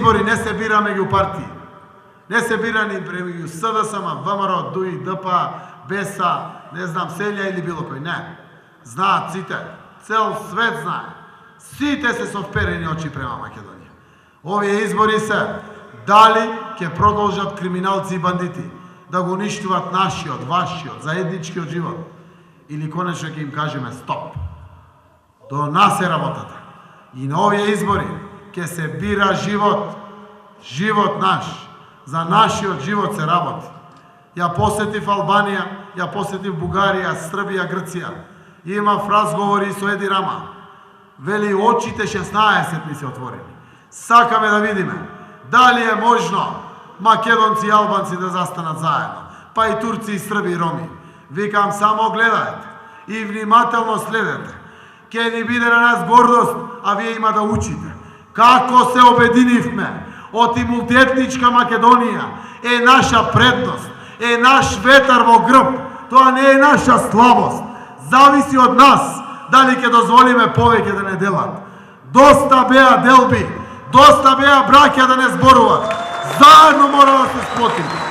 избори не се бира меѓу партии. Не се бира ни меѓу СДСМ, ВМРО, ДУИ, ДП, БЕСА, не знам, Селја или било кој. Не. Знаат сите. Цел свет знае. Сите се со вперени очи према Македонија. Овие избори се дали ќе продолжат криминалци и бандити да го уништуват нашиот, вашиот, заедничкиот живот, или конечно ќе им кажеме стоп. До нас е работата. И на овие избори ќе се бира живот, живот наш. За нашиот живот се работи. Ја посетив Албанија, ја посетив Бугарија, Србија, Грција. Имав разговори со Еди Рама. Вели очите 16 ми се отворени. Сакаме да видиме дали е можно македонци и албанци да застанат заедно, па и турци и срби и роми. Викам, само гледајте и внимателно следете. Ке ни биде на нас гордост, а вие има да учите. Како се обединивме од и мултиетничка Македонија е наша предност, е наш ветар во грб. Тоа не е наша слабост. Зависи од нас дали ќе дозволиме повеќе да не делат. Доста беа делби, доста беа браќа да не зборуват. Заедно мора да се сплотиме.